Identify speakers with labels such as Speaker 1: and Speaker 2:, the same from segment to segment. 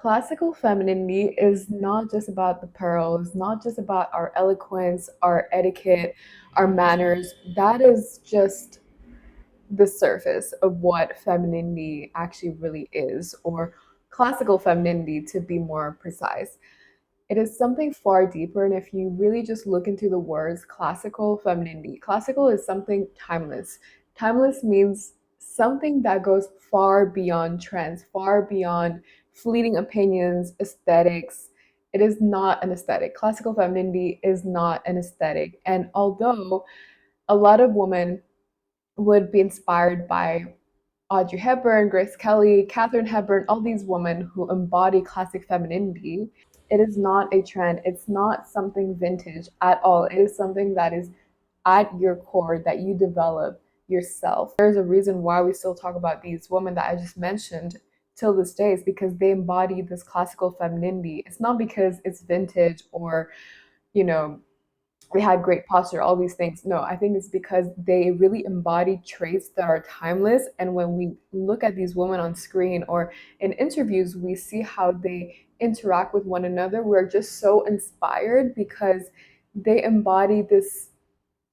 Speaker 1: Classical femininity is not just about the pearls, not just about our eloquence, our etiquette, our manners. That is just the surface of what femininity actually really is, or classical femininity to be more precise. It is something far deeper, and if you really just look into the words classical femininity, classical is something timeless. Timeless means something that goes far beyond trends, far beyond fleeting opinions, aesthetics. It is not an aesthetic. Classical femininity is not an aesthetic. And although a lot of women would be inspired by Audrey Hepburn, Grace Kelly, Katharine Hepburn, all these women who embody classic femininity. It is not a trend. It's not something vintage at all. It is something that is at your core that you develop yourself. There's a reason why we still talk about these women that I just mentioned till this day is because they embody this classical femininity. It's not because it's vintage or, you know, we had great posture, all these things. No, I think it's because they really embody traits that are timeless. And when we look at these women on screen or in interviews, we see how they interact with one another. We're just so inspired because they embody this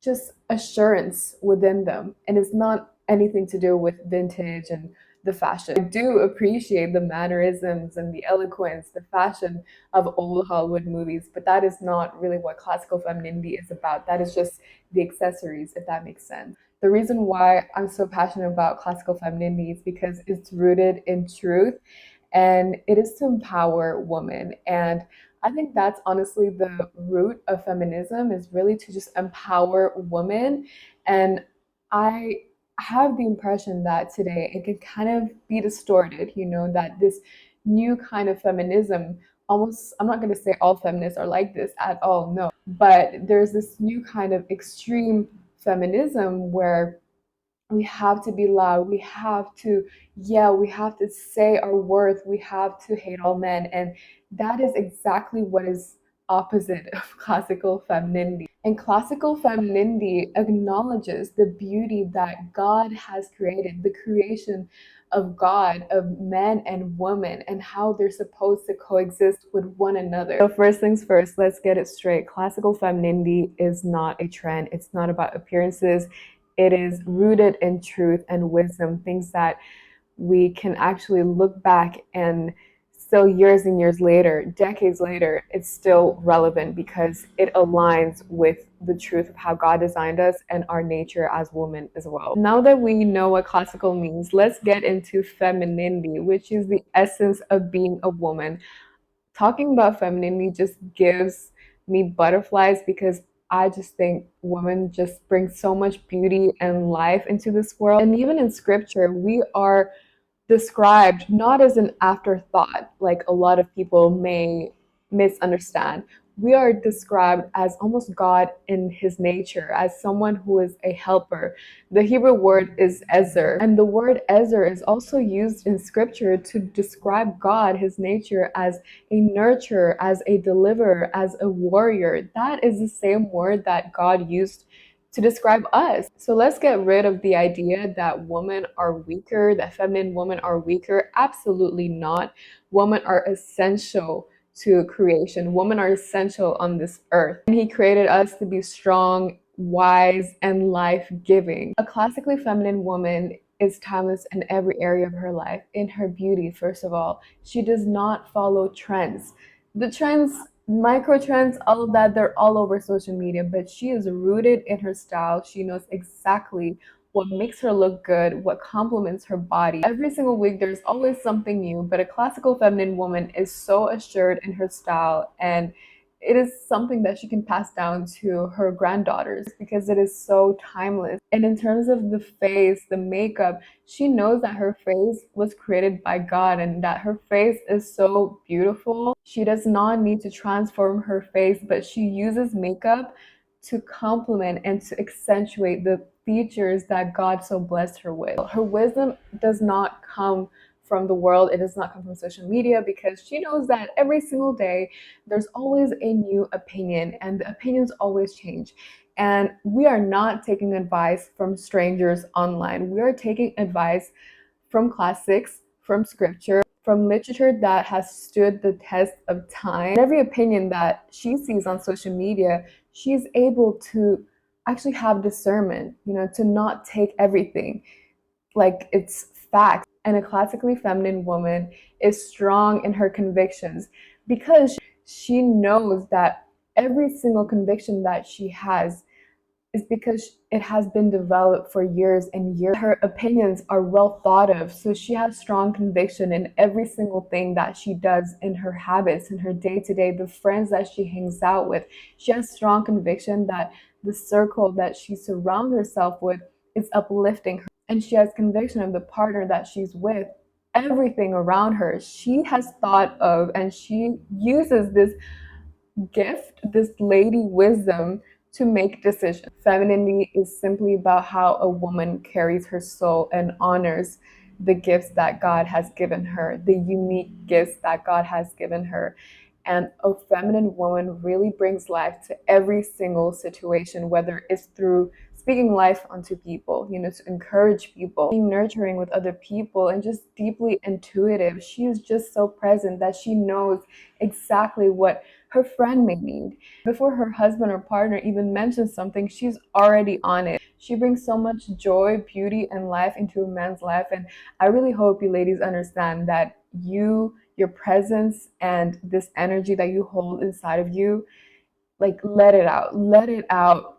Speaker 1: just assurance within them. And it's not anything to do with vintage and the fashion. I do appreciate the mannerisms and the eloquence, the fashion of old Hollywood movies, but that is not really what classical femininity is about. That is just the accessories, if that makes sense. The reason why I'm so passionate about classical femininity is because it's rooted in truth and it is to empower women. And I think that's honestly the root of feminism is really to just empower women. And I have the impression that today it can kind of be distorted, that this new kind of feminism almost, I'm not going to say all feminists are like this at all, no, but there's this new kind of extreme feminism where we have to be loud, we have to yell, we have to say our worth, we have to hate all men. And that is exactly what is opposite of classical femininity. And classical femininity acknowledges the beauty that God has created, the creation of God, of men and women, and how they're supposed to coexist with one another. So, first things first, let's get it straight. Classical femininity is not a trend, it's not about appearances. It is rooted in truth and wisdom, things that we can actually look back and still years and years later, decades later, it's still relevant because it aligns with the truth of how God designed us and our nature as women as well. Now that we know what classical means, let's get into femininity, which is the essence of being a woman. Talking about femininity just gives me butterflies because I just think women just bring so much beauty and life into this world. And even in scripture, we are described not as an afterthought, like a lot of people may misunderstand. We are described as almost God in his nature, as someone who is a helper. The Hebrew word is ezer, and the word ezer is also used in scripture to describe God, his nature, as a nurturer, as a deliverer, as a warrior. That is the same word that God used to describe us. So let's get rid of the idea that women are weaker, that feminine women are weaker. Absolutely not. Women are essential to creation. Women are essential on this earth. And he created us to be strong, wise, and life-giving. A classically feminine woman is timeless in every area of her life. In her beauty, first of all, she does not follow trends. The trends, micro trends, all of that, they're all over social media, but she is rooted in her style. She knows exactly what makes her look good, what complements her body. Every single week, there's always something new, but a classical feminine woman is so assured in her style, and it is something that she can pass down to her granddaughters because it is so timeless. And in terms of the face, the makeup, she knows that her face was created by God and that her face is so beautiful. She does not need to transform her face, but she uses makeup to complement and to accentuate the features that God so blessed her with. Her wisdom does not come from the world, it does not come from social media because she knows that every single day there's always a new opinion and the opinions always change. And we are not taking advice from strangers online. We are taking advice from classics, from scripture, from literature that has stood the test of time. Every opinion that she sees on social media, she's able to actually have discernment, to not take everything like it's facts. And a classically feminine woman is strong in her convictions because she knows that every single conviction that she has is because it has been developed for years and years. Her opinions are well thought of, so she has strong conviction in every single thing that she does, in her habits, in her day to day, the friends that she hangs out with. She has strong conviction that the circle that she surrounds herself with is uplifting her, and she has conviction of the partner that she's with. Everything around her, she has thought of, and she uses this gift, this lady wisdom, to make decisions. Femininity is simply about how a woman carries her soul and honors the gifts that God has given her, the unique gifts that God has given her. And a feminine woman really brings life to every single situation, whether it's through speaking life onto people, to encourage people, being nurturing with other people, and just deeply intuitive. She is just so present that she knows exactly what her friend may need. Before her husband or partner even mentions something, she's already on it. She brings so much joy, beauty, and life into a man's life. And I really hope you ladies understand that your presence, and this energy that you hold inside of you, like, let it out. Let it out.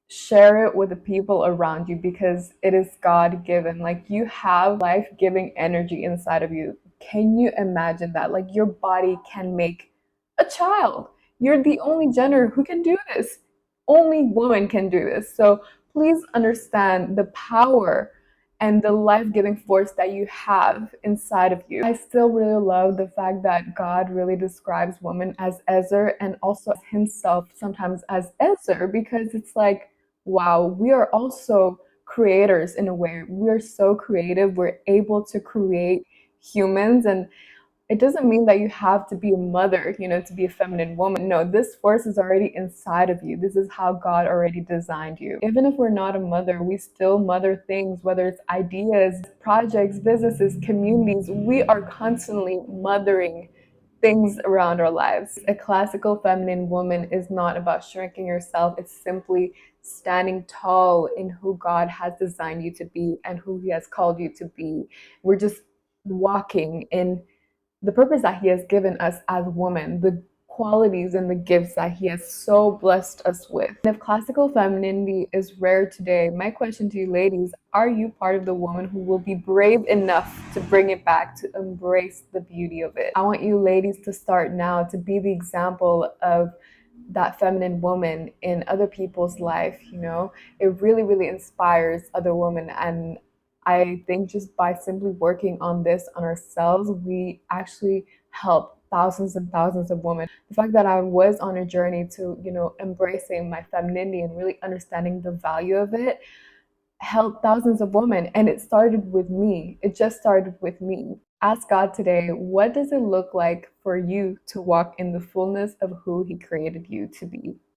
Speaker 1: Share it with the people around you because it is God given. Like, you have life giving energy inside of you. Can you imagine that? Like, your body can make a child. You're the only gender who can do this. Only women can do this. So please understand the power and the life-giving force that you have inside of you. I still really love the fact that God really describes women as Ezer, and also himself sometimes as Ezer, because it's like, wow, we are also creators in a way. We're so creative. We're able to create humans, and it doesn't mean that you have to be a mother, to be a feminine woman. No, this force is already inside of you. This is how God already designed you. Even if we're not a mother, we still mother things, whether it's ideas, projects, businesses, communities. We are constantly mothering things around our lives. A classical feminine woman is not about shrinking yourself. It's simply standing tall in who God has designed you to be and who He has called you to be. We're just walking in the purpose that He has given us as women, the qualities and the gifts that He has so blessed us with. And if classical femininity is rare today, my question to you ladies, are you part of the woman who will be brave enough to bring it back, to embrace the beauty of it? I want you ladies to start now, to be the example of that feminine woman in other people's life. It really, really inspires other women. And I think just by simply working on this on ourselves, we actually help thousands and thousands of women. The fact that I was on a journey to, embracing my femininity and really understanding the value of it helped thousands of women. And it started with me. It just started with me. Ask God today, what does it look like for you to walk in the fullness of who He created you to be?